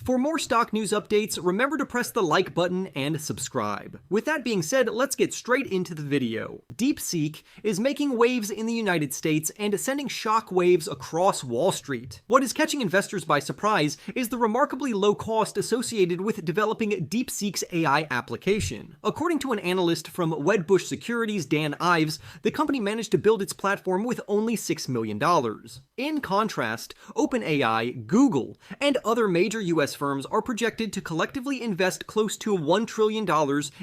For more stock news updates, remember to press the like button and subscribe. With that being said, let's get straight into the video. DeepSeek is making waves in the United States and sending shock waves across Wall Street. What is catching investors by surprise is the remarkably low cost associated with developing DeepSeek's AI application. According to an analyst from Wedbush Securities, Dan Ives, the company managed to build its platform with only $6 million. In contrast, OpenAI, Google, and other major US firms are projected to collectively invest close to $1 trillion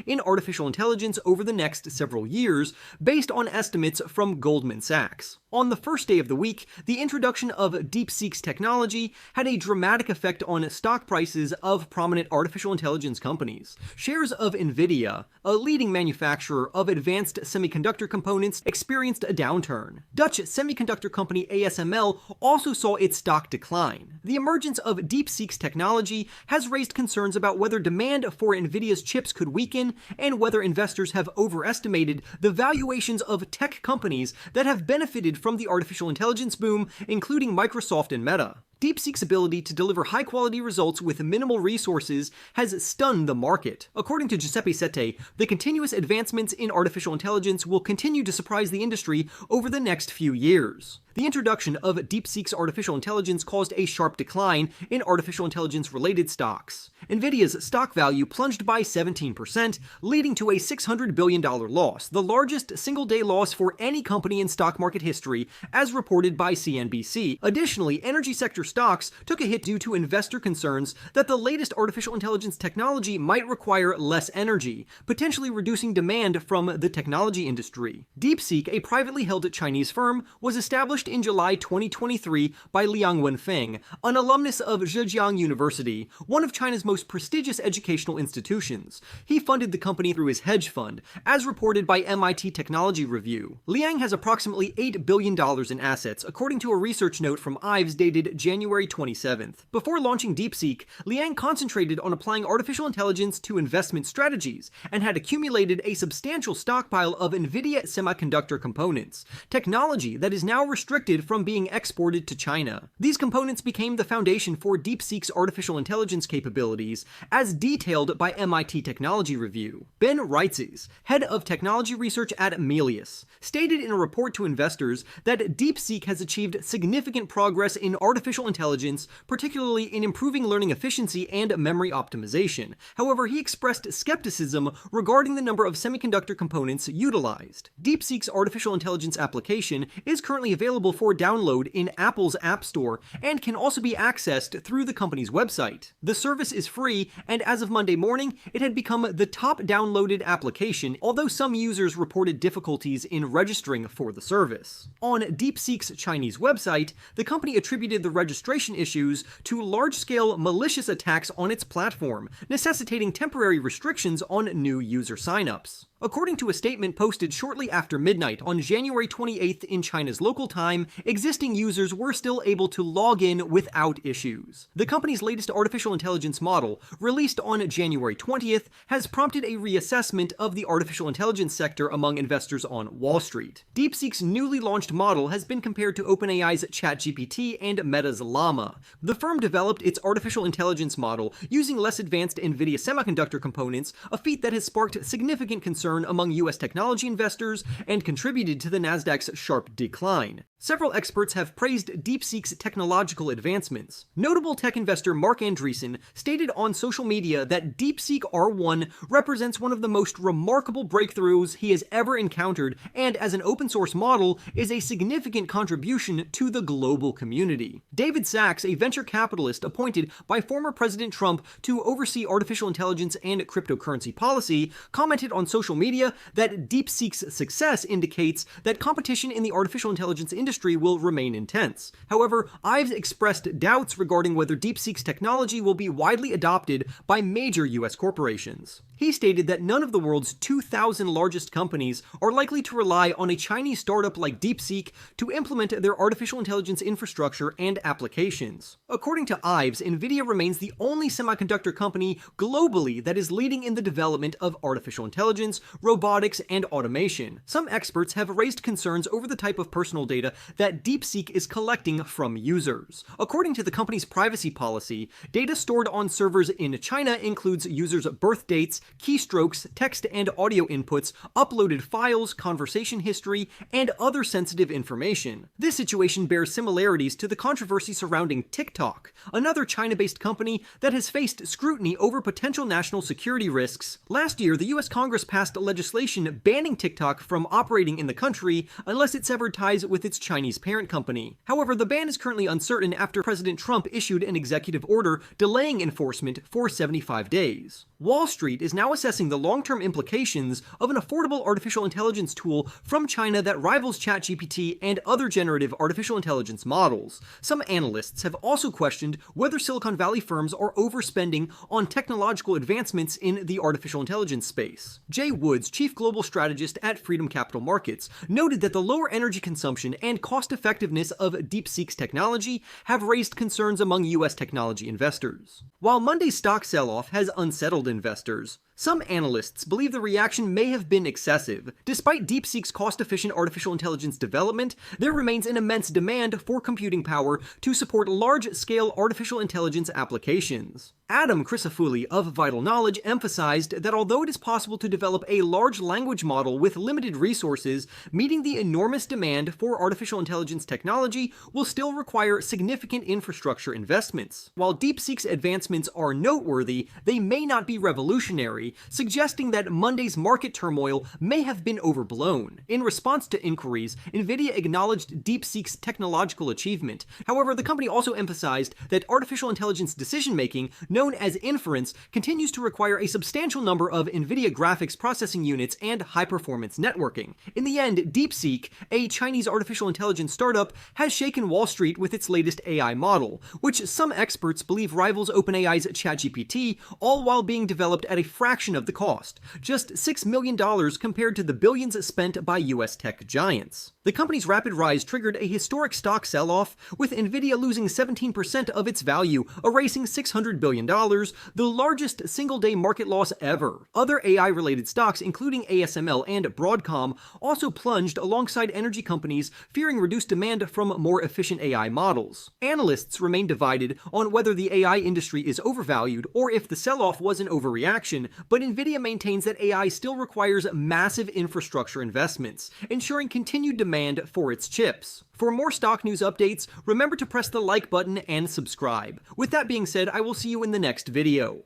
in artificial intelligence over the next several years, based on estimates from Goldman Sachs. On the first day of the week, the introduction of DeepSeek's technology had a dramatic effect on stock prices of prominent artificial intelligence companies. Shares of Nvidia, a leading manufacturer of advanced semiconductor components, experienced a downturn. Dutch semiconductor company ASML also saw its stock decline. The emergence of DeepSeek's technology has raised concerns about whether demand for Nvidia's chips could weaken and whether investors have overestimated the valuations of tech companies that have benefited from the artificial intelligence boom, including Microsoft and Meta. DeepSeek's ability to deliver high-quality results with minimal resources has stunned the market. According to Giuseppe Sette, the continuous advancements in artificial intelligence will continue to surprise the industry over the next few years. The introduction of DeepSeek's artificial intelligence caused a sharp decline in artificial intelligence-related stocks. Nvidia's stock value plunged by 17%, leading to a $600 billion loss, the largest single-day loss for any company in stock market history, as reported by CNBC. Additionally, energy sector stocks took a hit due to investor concerns that the latest artificial intelligence technology might require less energy, potentially reducing demand from the technology industry. DeepSeek, a privately held Chinese firm, was established in July 2023 by Liang Wenfeng, an alumnus of Zhejiang University, one of China's most prestigious educational institutions. He funded the company through his hedge fund, as reported by MIT Technology Review. Liang has approximately $8 billion in assets, according to a research note from Ives dated January 27th. Before launching DeepSeek, Liang concentrated on applying artificial intelligence to investment strategies and had accumulated a substantial stockpile of Nvidia semiconductor components, technology that is now restricted from being exported to China. These components became the foundation for DeepSeek's artificial intelligence capabilities, as detailed by MIT Technology Review. Ben Reitzes, head of technology research at Melius, stated in a report to investors that DeepSeek has achieved significant progress in artificial intelligence, particularly in improving learning efficiency and memory optimization. However, he expressed skepticism regarding the number of semiconductor components utilized. DeepSeek's artificial intelligence application is currently available for download in Apple's App Store and can also be accessed through the company's website. The service is free, and as of Monday morning, it had become the top downloaded application, although some users reported difficulties in registering for the service. On DeepSeek's Chinese website, the company attributed the registration issues to large-scale malicious attacks on its platform, necessitating temporary restrictions on new user signups. According to a statement posted shortly after midnight on January 28th in China's local time, existing users were still able to log in without issues. The company's latest artificial intelligence model, released on January 20th, has prompted a reassessment of the artificial intelligence sector among investors on Wall Street. DeepSeek's newly launched model has been compared to OpenAI's ChatGPT and Meta's Llama. The firm developed its artificial intelligence model using less advanced Nvidia semiconductor components, a feat that has sparked significant concern among US technology investors and contributed to the Nasdaq's sharp decline. Several experts have praised DeepSeek's technological advancements. Notable tech investor Mark Andreessen stated on social media that DeepSeek R1 represents one of the most remarkable breakthroughs he has ever encountered, and as an open source model is a significant contribution to the global community. David Sachs, a venture capitalist appointed by former President Trump to oversee artificial intelligence and cryptocurrency policy, commented on social media that DeepSeek's success indicates that competition in the artificial intelligence industry will remain intense. However, Ives expressed doubts regarding whether DeepSeek's technology will be widely adopted by major US corporations. He stated that none of the world's 2,000 largest companies are likely to rely on a Chinese startup like DeepSeek to implement their artificial intelligence infrastructure and applications. According to Ives, Nvidia remains the only semiconductor company globally that is leading in the development of artificial intelligence, robotics, and automation. Some experts have raised concerns over the type of personal data that DeepSeek is collecting from users. According to the company's privacy policy, data stored on servers in China includes users' birth dates, keystrokes, text and audio inputs, uploaded files, conversation history, and other sensitive information. This situation bears similarities to the controversy surrounding TikTok, another China-based company that has faced scrutiny over potential national security risks. Last year, the US Congress passed legislation banning TikTok from operating in the country unless it severed ties with its Chinese parent company. However, the ban is currently uncertain after President Trump issued an executive order delaying enforcement for 75 days. Wall Street is now assessing the long-term implications of an affordable artificial intelligence tool from China that rivals ChatGPT and other generative artificial intelligence models. Some analysts have also questioned whether Silicon Valley firms are overspending on technological advancements in the artificial intelligence space. Jay Woods, chief global strategist at Freedom Capital Markets, noted that the lower energy consumption and cost-effectiveness of DeepSeek's technology have raised concerns among US technology investors. While Monday's stock sell-off has unsettled investors, some analysts believe the reaction may have been excessive. Despite DeepSeek's cost-efficient artificial intelligence development, there remains an immense demand for computing power to support large-scale artificial intelligence applications. Adam Crisafulli of Vital Knowledge emphasized that although it is possible to develop a large language model with limited resources, meeting the enormous demand for artificial intelligence technology will still require significant infrastructure investments. While DeepSeek's advancements are noteworthy, they may not be revolutionary, suggesting that Monday's market turmoil may have been overblown. In response to inquiries, Nvidia acknowledged DeepSeek's technological achievement. However, the company also emphasized that artificial intelligence decision-making, known as inference, continues to require a substantial number of Nvidia graphics processing units and high-performance networking. In the end, DeepSeek, a Chinese artificial intelligence startup, has shaken Wall Street with its latest AI model, which some experts believe rivals OpenAI's ChatGPT, all while being developed at a fraction of the cost, just $6 million compared to the billions spent by US tech giants. The company's rapid rise triggered a historic stock sell-off, with Nvidia losing 17% of its value, erasing $600 billion, the largest single-day market loss ever. Other AI-related stocks, including ASML and Broadcom, also plunged alongside energy companies, fearing reduced demand from more efficient AI models. Analysts remain divided on whether the AI industry is overvalued or if the sell-off was an overreaction, but Nvidia maintains that AI still requires massive infrastructure investments, ensuring continued demand for its chips. For more stock news updates, remember to press the like button and subscribe. With that being said, I will see you in the next video.